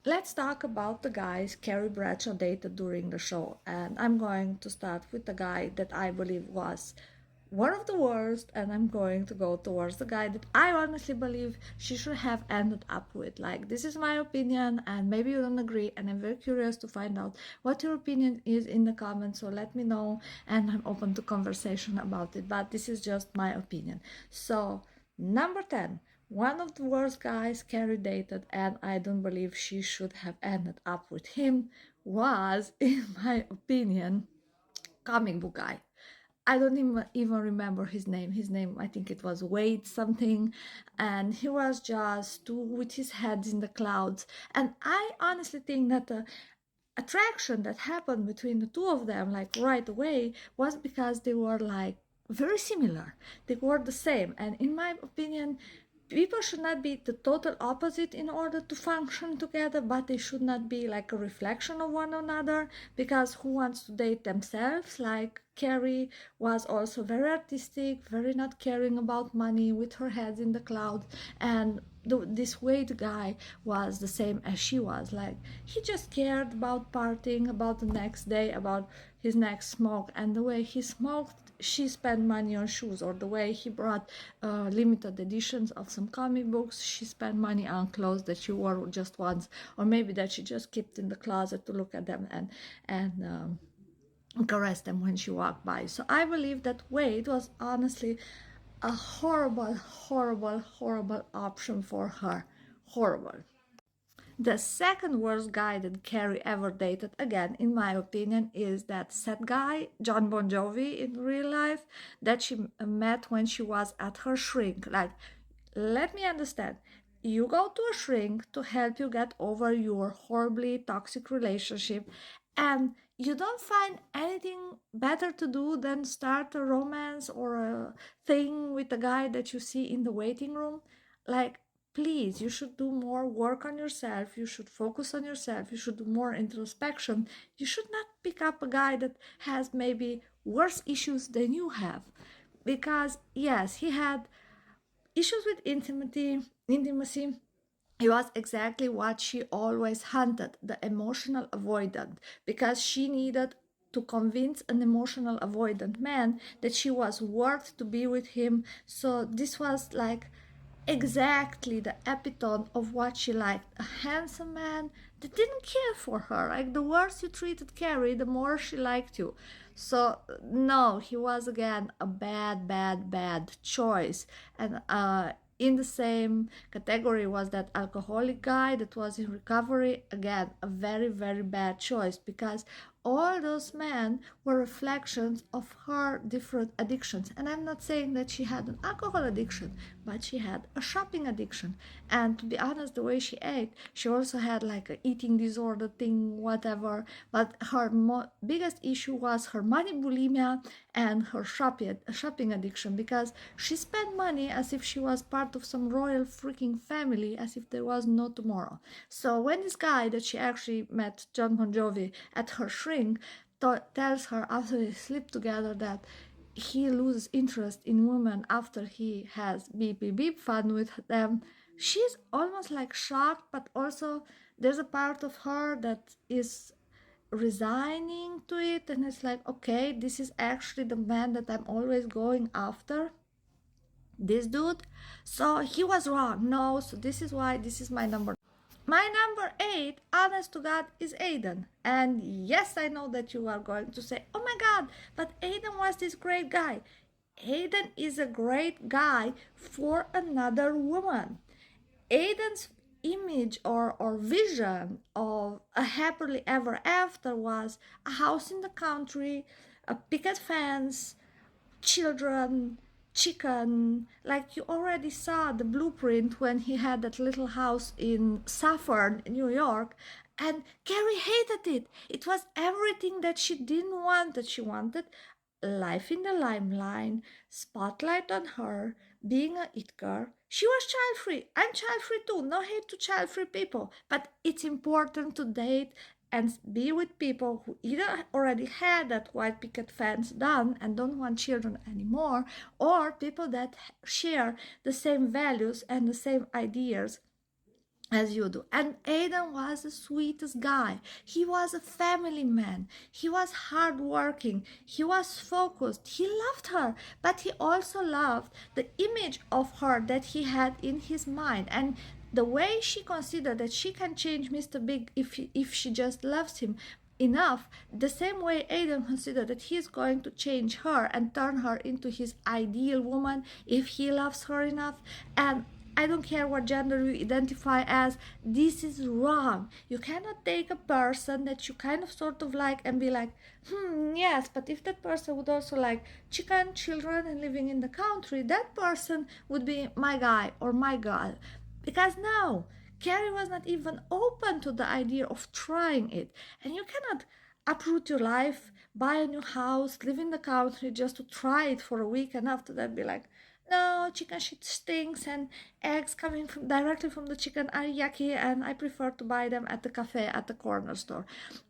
Let's talk about the guys Carrie Bradshaw dated during the show. And I'm going to start with the guy that I believe was one of the worst, and I'm going to go towards the guy that I honestly believe she should have ended up with. Like, this is my opinion, and maybe you don't agree, and I'm very curious to find out what your opinion is in the comments. So let me know, and I'm open to conversation about it. But this is just my opinion. So, number 10. One of the worst guys Carrie dated, and I don't believe she should have ended up with him, was, in my opinion, comic book guy. I don't even remember his name. His name, I think it was Wade something, and he was just with his head in the clouds. And I honestly think that the attraction that happened between the two of them, like right away, was because they were like very similar. They were the same, and in my opinion, people should not be the total opposite in order to function together, but they should not be like a reflection of one another, because who wants to date themselves? Like Carrie was also very artistic, very not caring about money, with her head in the clouds, and this Wade guy was the same as she was. Like, he just cared about partying, about the next day, about his next smoke, and the way he smoked, she spent money on shoes, or the way he brought limited editions of some comic books, she spent money on clothes that she wore just once, or maybe that she just kept in the closet to look at them and caress them when she walked by. So I believe that Wade was honestly a horrible, horrible, horrible option for her. Horrible. The second worst guy that Carrie ever dated, again, in my opinion, is that sad guy, John Bonjovi, in real life, that she met when she was at her shrink. Like, let me understand. You go to a shrink to help you get over your horribly toxic relationship, and you don't find anything better to do than start a romance or a thing with the guy that you see in the waiting room. Like, please, you should do more work on yourself. You should focus on yourself. You should do more introspection. You should not pick up a guy that has maybe worse issues than you have. Because, yes, he had issues with intimacy. It was exactly what she always hunted, the emotional avoidant, because she needed to convince an emotional avoidant man that she was worth to be with him. So this was like exactly the epitome of what she liked, a handsome man that didn't care for her. Like, the worse you treated Carrie, the more she liked you. So no, he was again a bad, bad, bad choice. And in the same category was that alcoholic guy that was in recovery. Again, a very, very bad choice, because all those men were reflections of her different addictions. And I'm not saying that she had an alcohol addiction, but she had a shopping addiction. And to be honest, the way she ate, she also had like a eating disorder thing, whatever. But her biggest issue was her money bulimia and her shopping addiction, because she spent money as if she was part of some royal freaking family, as if there was no tomorrow. So when this guy that she actually met, John Bon Jovi, at her shrink, tells her after they sleep together that he loses interest in women after he has beep beep beep fun with them, she's almost like shocked, but also there's a part of her that is resigning to it, and it's like, okay, this is actually the man that I'm always going after, this dude. So he was wrong. No, so this is why this is my number 8, honest to God, is Aiden. And yes, I know that you are going to say, oh my God, but Aiden was this great guy. Aiden is a great guy for another woman. Aiden's image or vision of a happily ever after was a house in the country, a picket fence, children, chicken. Like, you already saw the blueprint when he had that little house in Safford, New York, and Carrie hated it. It was everything that she didn't want, that she wanted life in the limelight, spotlight on her, being a it girl. She was child free. I'm child free too. No hate to child free people. But it's important to date and be with people who either already had that white picket fence done and don't want children anymore, or people that share the same values and the same ideas as you do. And Aiden was the sweetest guy. He was a family man. He was hardworking. He was focused. He loved her, but he also loved the image of her that he had in his mind. And the way she considered that she can change Mr. Big if she just loves him enough, the same way Aiden considered that he's going to change her and turn her into his ideal woman if he loves her enough. And I don't care what gender you identify as, this is wrong. You cannot take a person that you kind of sort of like and be like, yes, but if that person would also like chicken, children, and living in the country, that person would be my guy or my girl. Because no, Carrie was not even open to the idea of trying it. And you cannot uproot your life, buy a new house, live in the country just to try it for a week and after that be like, no, chicken shit stinks and eggs coming directly from the chicken are yucky and I prefer to buy them at the cafe at the corner store.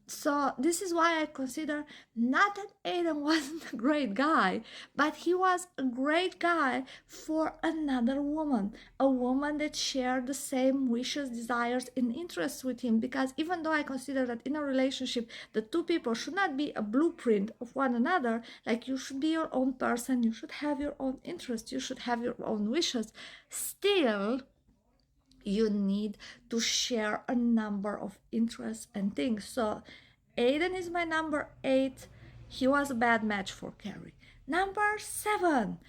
So this is why I consider not that Aiden wasn't a great guy, but he was a great guy for another woman, a woman that shared the same wishes, desires, and interests with him. Because even though I consider that in a relationship, the two people should not be a blueprint of one another, like you should be your own person, you should have your own interests, you should have your own wishes, still you need to share a number of interests and things. So Aiden is my number 8. He was a bad match for Carrie. Number 7.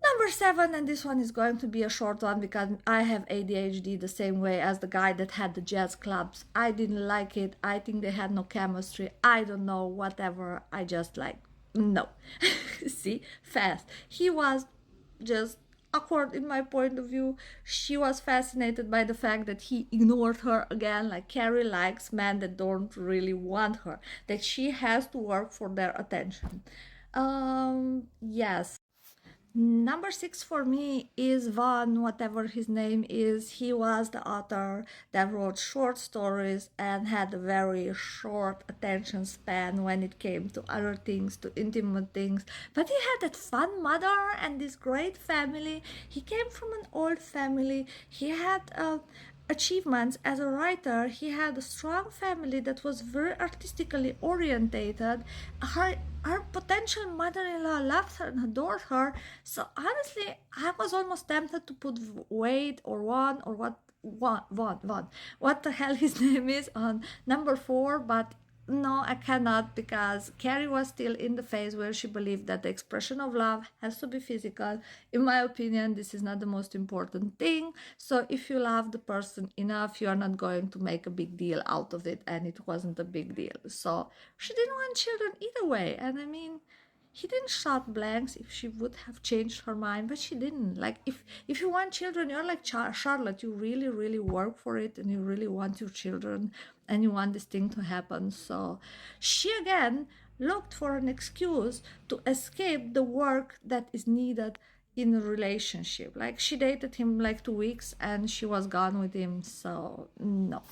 Number 7, and this one is going to be a short one because I have ADHD the same way as the guy that had the jazz clubs. I didn't like it. I think they had no chemistry. I don't know, whatever. I just like, no. See, fast. He was just awkward in my point of view. She was fascinated by the fact that he ignored her again, like Carrie likes men that don't really want her, that she has to work for their attention. Yes. Number 6 for me is Von, whatever his name is. He was the author that wrote short stories and had a very short attention span when it came to other things, to intimate things. But he had that fun mother and this great family. He came from an old family. He had achievements as a writer. He had a strong family that was very artistically orientated. Her potential mother-in-law loved her and adored her. So honestly, I was almost tempted to put Wade or Juan or what the hell his name is on number 4, but no, I cannot, because Carrie was still in the phase where she believed that the expression of love has to be physical. In my opinion, this is not the most important thing. So if you love the person enough, you are not going to make a big deal out of it, and it wasn't a big deal. So she didn't want children either way. And I mean, he didn't shot blanks if she would have changed her mind, but she didn't. Like, if you want children, you're like Charlotte, you really really work for it and you really want your children and you want this thing to happen. So she again looked for an excuse to escape the work that is needed in a relationship. Like, she dated him like 2 weeks and she was gone with him. So no.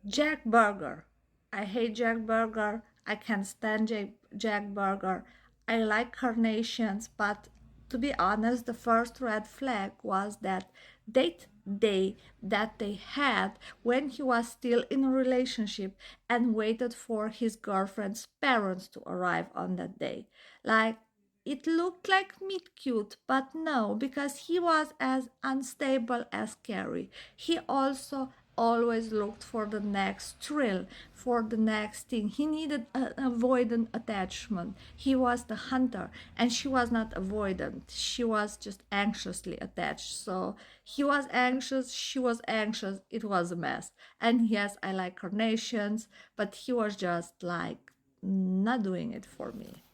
Jack Burger. I hate Jack Burger. I can't stand Jack Burger. I like carnations, but to be honest, the first red flag was that date day that they had when he was still in a relationship and waited for his girlfriend's parents to arrive on that day. Like, it looked like meet cute, but no, because he was as unstable as Carrie. He also always looked for the next thrill, for the next thing. He needed an avoidant attachment. He was the hunter, and she was not avoidant. She was just anxiously attached. So he was anxious, she was anxious. It was a mess. And yes, I like carnations, but he was just like not doing it for me.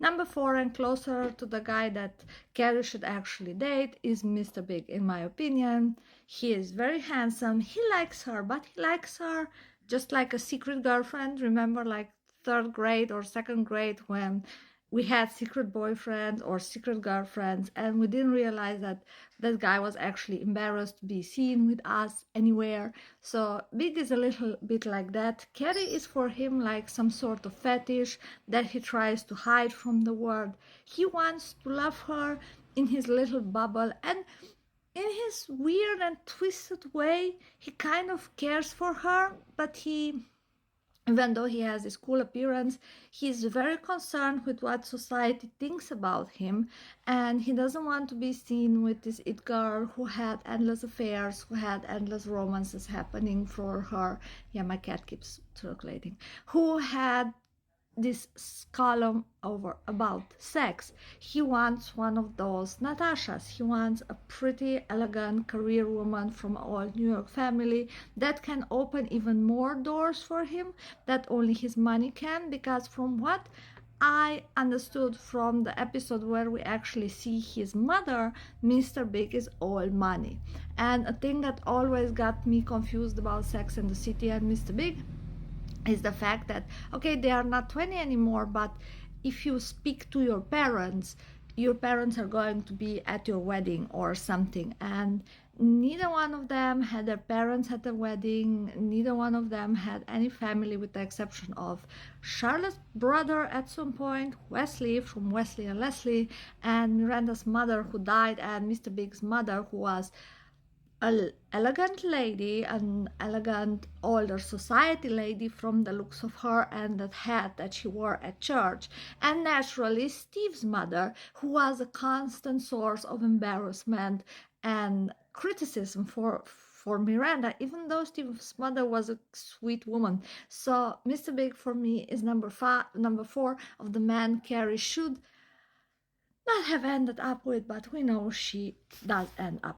Number 4, and closer to the guy that Carrie should actually date, is Mr. Big, in my opinion. He is very handsome. He likes her, but he likes her just like a secret girlfriend. Remember, like 3rd grade or 2nd grade, when we had secret boyfriends or secret girlfriends, and we didn't realize that that guy was actually embarrassed to be seen with us anywhere. So Big is a little bit like that. Carrie is for him like some sort of fetish that he tries to hide from the world. He wants to love her in his little bubble, and in his weird and twisted way, he kind of cares for her, but even though he has this cool appearance, he's very concerned with what society thinks about him, and he doesn't want to be seen with this it girl who had endless affairs, who had endless romances happening for her. Yeah, my cat keeps circulating. Who had this column over about sex. He wants one of those Natashas. He wants a pretty, elegant career woman from an old New York family that can open even more doors for him that only his money can. Because from what I understood from the episode where we actually see his mother, Mr. Big is all money. And a thing that always got me confused about Sex and the City and Mr. Big is the fact that, okay, they are not 20 anymore, but if you speak to your parents are going to be at your wedding or something, and neither one of them had their parents at the wedding, neither one of them had any family, with the exception of Charlotte's brother at some point, Wesley from Wesley and Leslie, and Miranda's mother who died, and Mr. Big's mother who was an elegant lady, an elegant older society lady from the looks of her and that hat that she wore at church, and naturally Steve's mother, who was a constant source of embarrassment and criticism for Miranda, even though Steve's mother was a sweet woman. So Mr. Big for me is number 4 of the men Carrie should not have ended up with, but we know she does end up.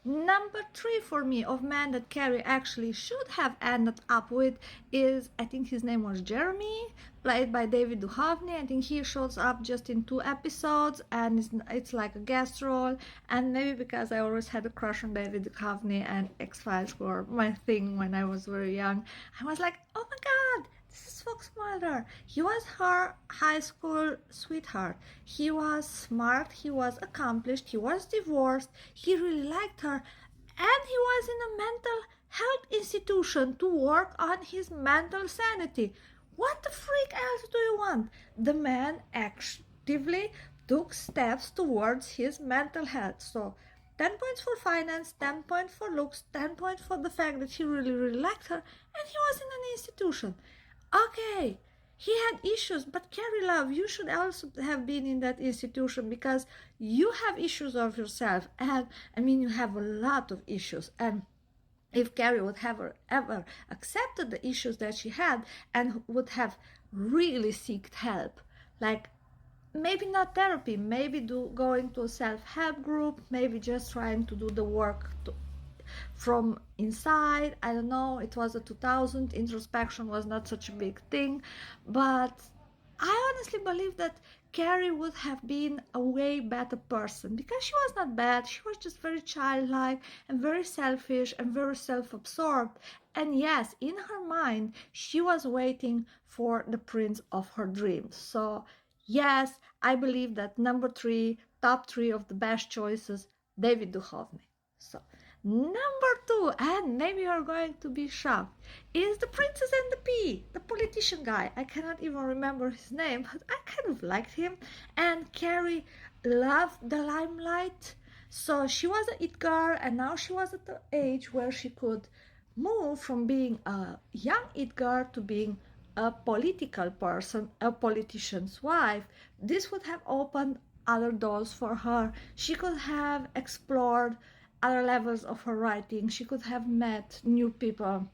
Number 3 for me of men that Carrie actually should have ended up with is, I think his name was Jeremy, played by David Duchovny. I think he shows up just in 2 episodes and it's like a guest role. And maybe because I always had a crush on David Duchovny and X-Files were my thing when I was very young, I was like, oh my god, this is Fox Mulder. He was her high school sweetheart. He was smart, he was accomplished, he was divorced, he really liked her, and he was in a mental health institution to work on his mental sanity. What the freak else do you want? The man actively took steps towards his mental health. So 10 points for finance, 10 points for looks, 10 points for the fact that he really, really liked her, and he was in an institution. Okay, he had issues, but Carrie Love, you should also have been in that institution because you have issues of yourself. And I mean, you have a lot of issues. And if Carrie would have ever accepted the issues that she had and would have really sought help, like maybe not therapy, maybe going to a self-help group, maybe just trying to do the work from inside. I don't know, it was a 2000, introspection was not such a big thing, but I honestly believe that Carrie would have been a way better person because she was not bad, she was just very childlike and very selfish and very self-absorbed. And yes, in her mind she was waiting for the prince of her dreams. So yes, I believe that number 3, top 3 of the best choices, David Duchovny. So number 2, and maybe you're going to be shocked, is the Princess and the Pea, the politician guy. I cannot even remember his name, but I kind of liked him. And Carrie loved the limelight. So she was an it girl, and now she was at the age where she could move from being a young it girl to being a political person, a politician's wife. This would have opened other doors for her. She could have explored other levels of her writing. She could have met new people.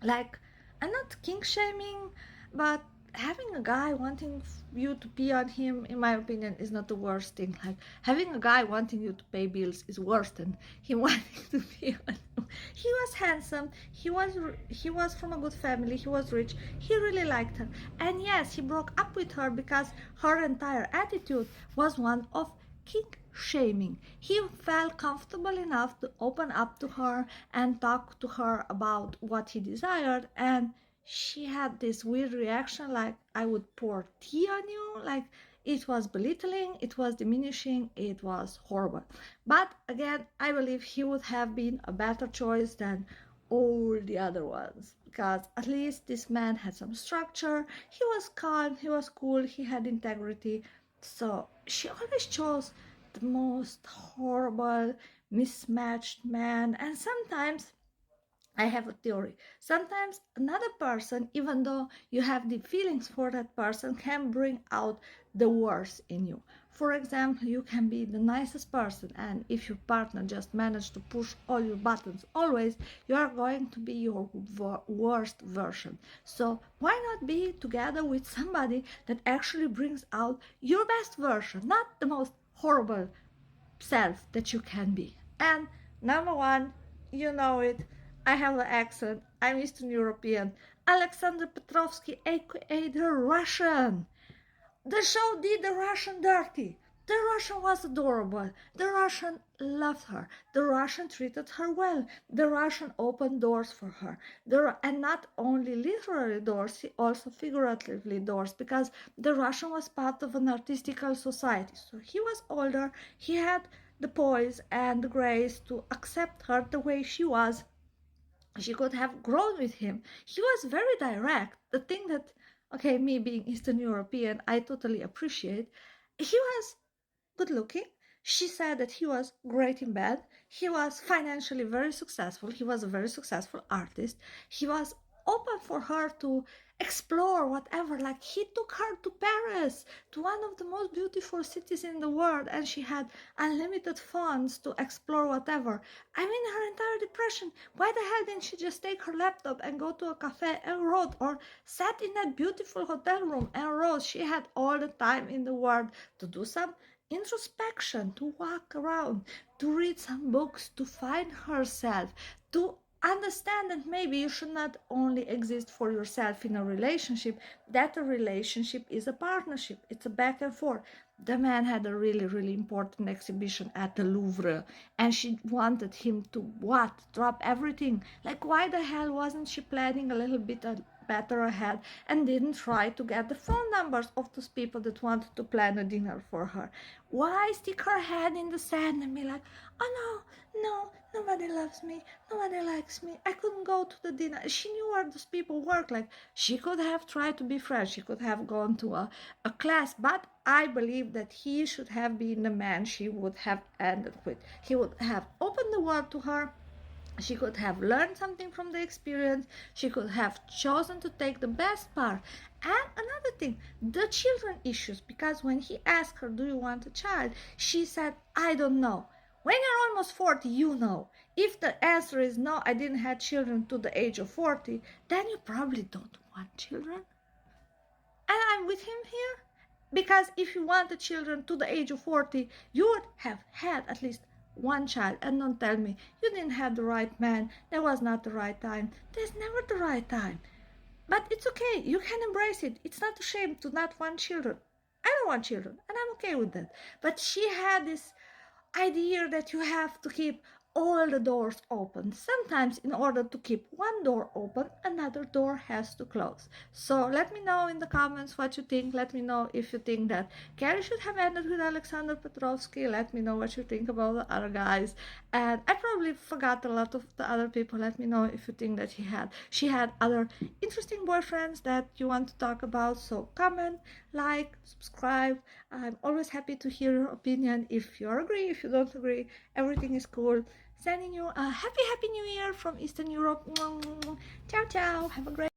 Like, I'm not kink shaming, but having a guy wanting you to pee on him, in my opinion, is not the worst thing. Like, having a guy wanting you to pay bills is worse than him wanting to pee on you. He was handsome, he was from a good family, he was rich, he really liked her. And yes, he broke up with her because her entire attitude was one of kink shaming. He felt comfortable enough to open up to her and talk to her about what he desired, and she had this weird reaction like, I would pour tea on you. Like, it was belittling, it was diminishing, it was horrible. But again, I believe he would have been a better choice than all the other ones, because at least this man had some structure, he was calm, he was cool, he had integrity. So she always chose the most horrible, mismatched man. And sometimes I have a theory. Sometimes another person, even though you have the feelings for that person, can bring out the worst in you. For example, you can be the nicest person, and if your partner just managed to push all your buttons always, you are going to be your worst version. So why not be together with somebody that actually brings out your best version, not the most horrible self that you can be? And number one, you know it, I have an accent, I'm Eastern European. Alexander Petrovsky, aka the Russian. The show did the Russian dirty. The Russian was adorable. The Russian loved her. The Russian treated her well. The Russian opened doors for her. And not only literary doors, also figuratively doors, because the Russian was part of an artistical society. So he was older. He had the poise and the grace to accept her the way she was. She could have grown with him. He was very direct. The thing that, okay, me being Eastern European, I totally appreciate. He was good looking. She said that he was great in bed. He was financially very successful. He was a very successful artist. He was open for her to explore whatever. Like, he took her to Paris, to one of the most beautiful cities in the world, and she had unlimited funds to explore whatever. I mean, her entire depression, why the hell didn't she just take her laptop and go to a cafe and wrote, or sat in that beautiful hotel room and wrote? She had all the time in the world to do some introspection, to walk around, to read some books, to find herself, to understand that maybe you should not only exist for yourself in a relationship, that a relationship is a partnership, it's a back and forth. The man had a really, really important exhibition at the Louvre, and she wanted him to what? Drop everything. Like, why the hell wasn't she planning a little bit better ahead and didn't try to get the phone numbers of those people that wanted to plan a dinner for her? Why stick her head in the sand and be like, oh no, nobody loves me, nobody likes me, I couldn't go to the dinner? She knew where those people work. Like, she could have tried to be friends, she could have gone to a class, but I believe that he should have been the man she would have ended with. He would have opened the world to her. She could have learned something from the experience. She could have chosen to take the best part. And another thing, the children issues, because when he asked her, do you want a child? She said, I don't know. When you're almost 40, you know. If the answer is no, I didn't have children to the age of 40, then you probably don't want children. And I'm with him here. Because if you wanted children to the age of 40, you would have had at least one child. And don't tell me you didn't have the right man, there was not the right time. There's never the right time. But it's okay, you can embrace it. It's not a shame to not want children. I don't want children, and I'm okay with that. But she had this idea that you have to keep all the doors open. Sometimes in order to keep one door open, another door has to close. So let me know in the comments what you think. Let me know if you think that Carrie should have ended with Alexander Petrovsky. Let me know what you think about the other guys. And I probably forgot a lot of the other people. Let me know if you think that she had other interesting boyfriends that you want to talk about. So comment, like, subscribe. I'm always happy to hear your opinion. If you agree, if you don't agree, everything is cool. Sending you a happy new year from Eastern Europe. Ciao ciao, have a great